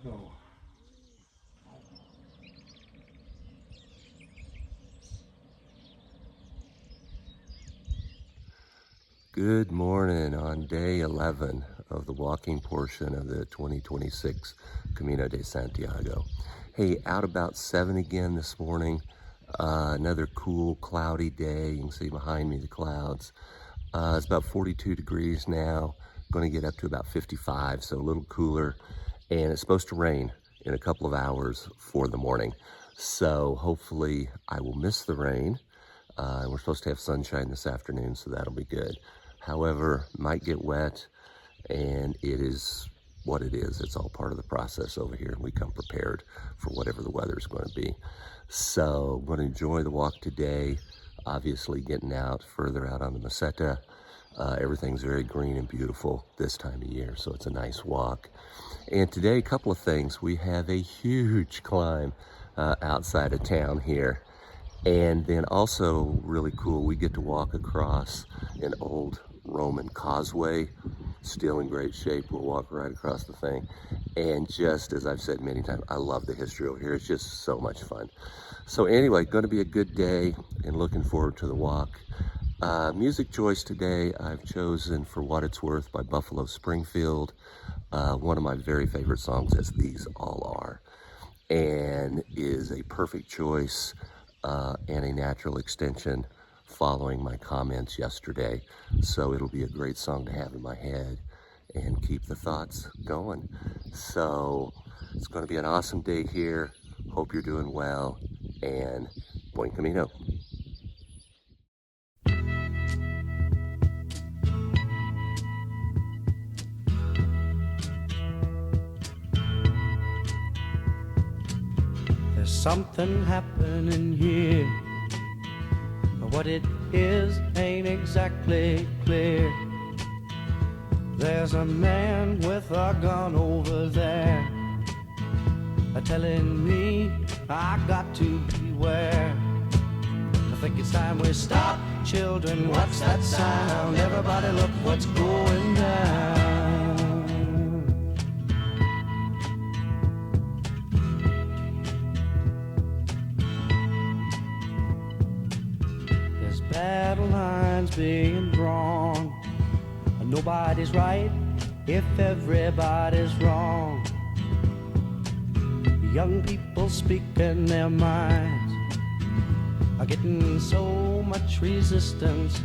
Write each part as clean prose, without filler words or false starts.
Santiago. Good morning on day 11 of the walking portion of the 2026 Camino de Santiago. Hey, out about 7 again this morning. Another cool, cloudy day. You can see behind me the clouds. It's about 42 degrees now. Going to get up to about 55, so a little cooler. And it's supposed to rain in a couple of hours for the morning. So hopefully I will miss the rain. We're supposed to have sunshine this afternoon, so that'll be good. However, might get wet, and it is what it is. It's all part of the process over here, and we come prepared for whatever the weather is going to be. So I'm going to enjoy the walk today. Obviously, getting out further out on the Meseta. Everything's very green and beautiful this time of year, so it's a nice walk. And today, a couple of things. We have a huge climb outside of town here. And then also really cool, we get to walk across an old Roman causeway, still in great shape. We'll walk right across the thing. And just as I've said many times, I love the history over here. It's just so much fun. So anyway, going to be a good day and looking forward to the walk. Music choice today, I've chosen For What It's Worth by Buffalo Springfield. One of my very favorite songs, as these all are, and is a perfect choice and a natural extension following my comments yesterday. So it'll be a great song to have in my head and keep the thoughts going. So it's going to be an awesome day here. Hope you're doing well, and buen camino. There's something happening here, but what it is ain't exactly clear. There's a man with a gun over there, telling me I got to beware. I think it's time we stop. Children, what's that sound? Everybody look what's going down. There's battle lines being drawn. Nobody's right if everybody's wrong. Young people speaking their minds are getting so much resistance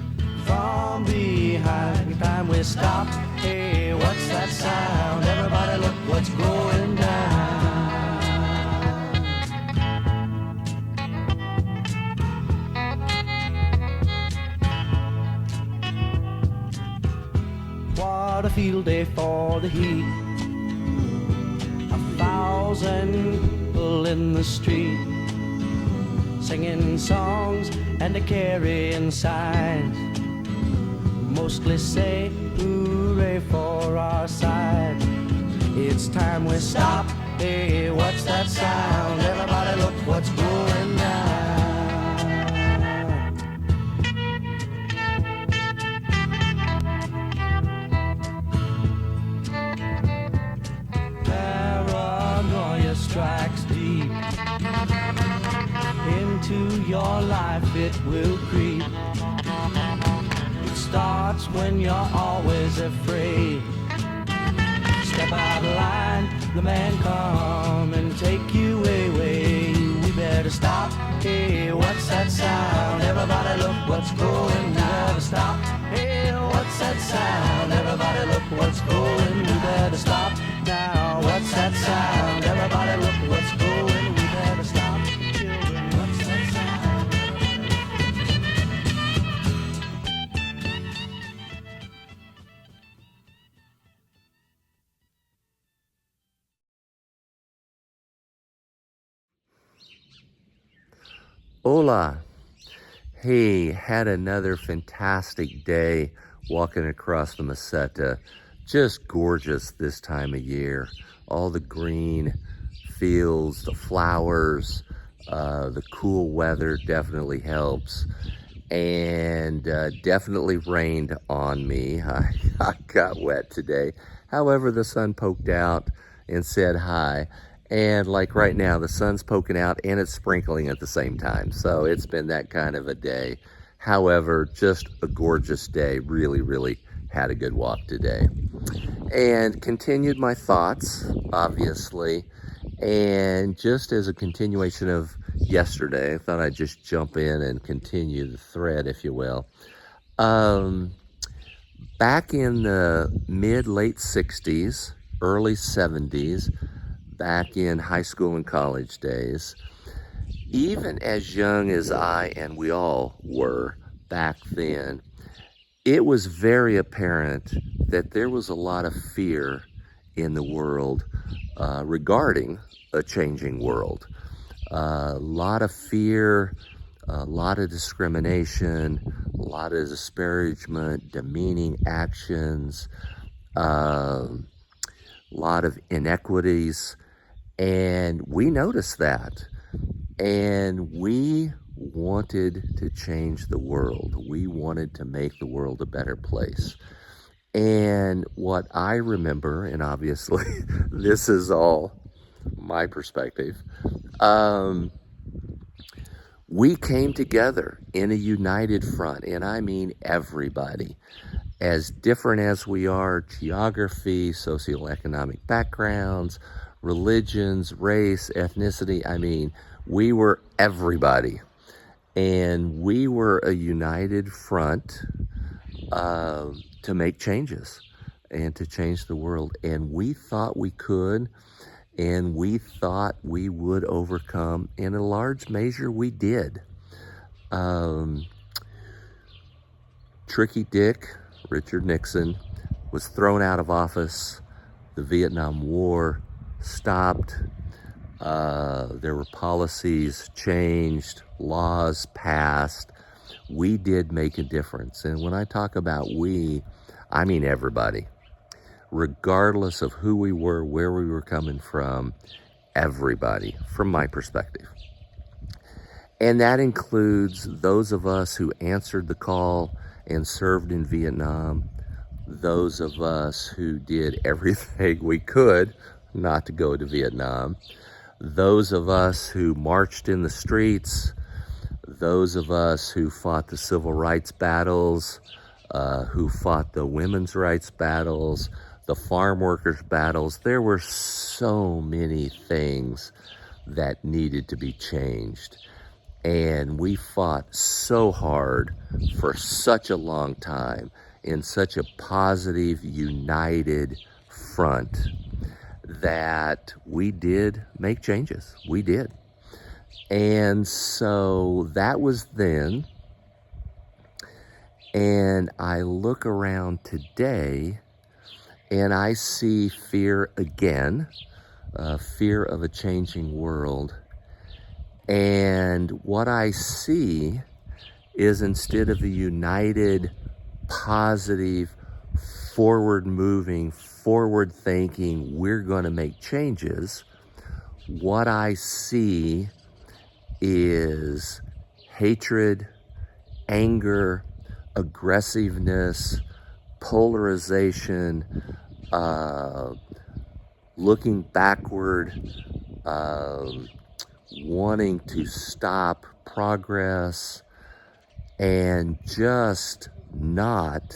from behind. Every time we stop, hey, what's that sound? Everybody look what's going down. What a field day for the heat. 1,000 people in the street, singing songs and carrying signs, mostly say hooray for our side. It's time we stop. Hey, what's that sound? Everybody look what's going down. Paranoia strikes deep into your life, it will creep. It starts when you're always afraid. Step out of line, the man come and take you away. We better stop. Hey, what's that sound? Everybody look what's going down. We better stop. Hey, what's that sound? Everybody look what's going. We better stop now. What's that sound? Everybody look what's going. We better stop. Children, what's that sound? Hola. Hey, had another fantastic day walking across the Meseta. Just gorgeous this time of year. All the green fields, the flowers, the cool weather definitely helps. And definitely rained on me. I got wet today. However, the sun poked out and said hi. And like right now, the sun's poking out and it's sprinkling at the same time. So it's been that kind of a day. However, just a gorgeous day. Really, really had a good walk today. And continued my thoughts, obviously. And just as a continuation of yesterday, I thought I'd just jump in and continue the thread, if you will. Back in the late 60s, early 70s, back in high school and college days, even as young as I and we all were back then, it was very apparent that there was a lot of fear in the world regarding a changing world. A lot of fear, a lot of discrimination, a lot of disparagement, demeaning actions, a lot of inequities. And we noticed that. And we wanted to change the world. We wanted to make the world a better place. And what I remember, and obviously this is all my perspective, we came together in a united front, and I mean everybody. As different as we are, geography, socioeconomic backgrounds, religions, race, ethnicity, I mean, we were everybody. And we were a united front to make changes and to change the world. And we thought we could, and we thought we would overcome. In a large measure, we did. Tricky Dick, Richard Nixon, was thrown out of office. The Vietnam War stopped. There were policies changed, laws passed. We did make a difference. And when I talk about we, I mean everybody. Regardless of who we were, where we were coming from, everybody, from my perspective. And that includes those of us who answered the call and served in Vietnam, those of us who did everything we could not to go to Vietnam, those of us who marched in the streets, those of us who fought the civil rights battles, who fought the women's rights battles, the farm workers battles. There were so many things that needed to be changed. And we fought so hard for such a long time in such a positive, united front that we did make changes. We did. And so that was then. And I look around today and I see fear again, fear of a changing world. And what I see is, instead of a united, positive, forward-moving, forward-thinking, we're going to make changes, what I see is hatred, anger, aggressiveness, polarization, looking backward, wanting to stop progress, and just not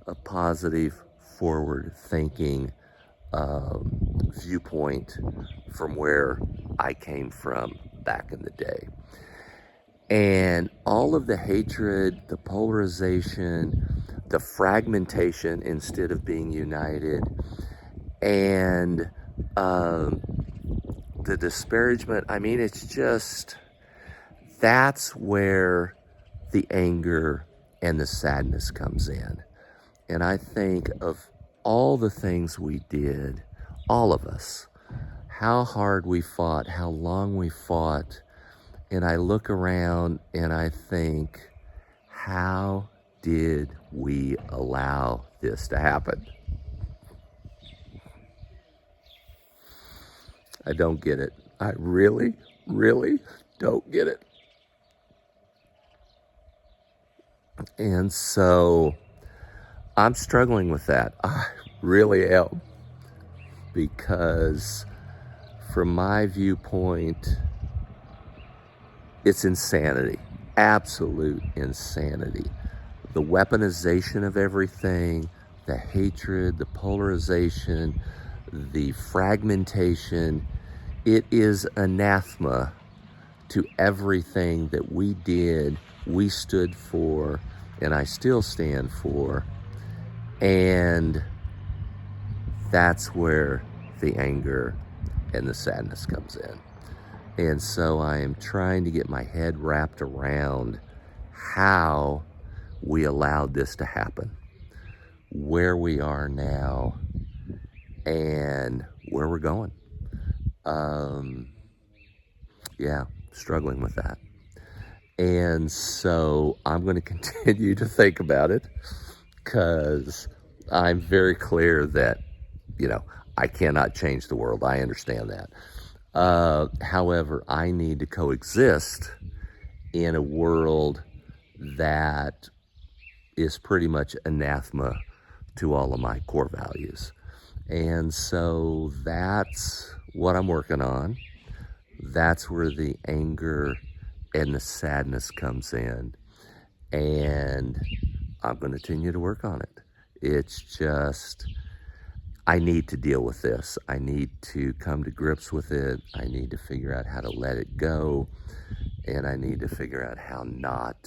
a positive, forward-thinking viewpoint from where I came from back in the day. And all of the hatred, the polarization, the fragmentation instead of being united, and the disparagement, I mean, it's just, that's where the anger and the sadness comes in. And I think of all the things we did, all of us, how hard we fought, how long we fought, and I look around and I think, how did we allow this to happen? I don't get it. I really, really don't get it. And so I'm struggling with that. I really am. because from my viewpoint, it's insanity, absolute insanity. The weaponization of everything, the hatred, the polarization, the fragmentation, it is anathema to everything that we did, we stood for, and I still stand for. And that's where the anger and the sadness comes in. And so I am trying to get my head wrapped around how we allowed this to happen, where we are now, and where we're going. Yeah, struggling with that. And so I'm going to continue to think about it, because I'm very clear that, I cannot change the world. I understand that. However, I need to coexist in a world that is pretty much anathema to all of my core values. And so that's what I'm working on. That's where the anger and the sadness comes in. And I'm going to continue to work on it. It's just, I need to deal with this. I need to come to grips with it. I need to figure out how to let it go. And I need to figure out how not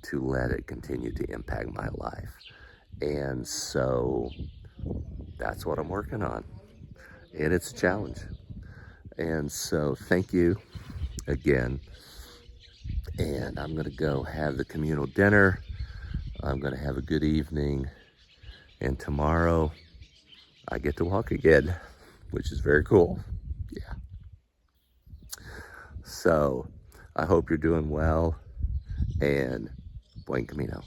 to let it continue to impact my life. And so that's what I'm working on. And it's a challenge. And so thank you again. And I'm going to go have the communal dinner. I'm going to have a good evening. And tomorrow I get to walk again, which is very cool. Yeah. So I hope you're doing well, and buen camino.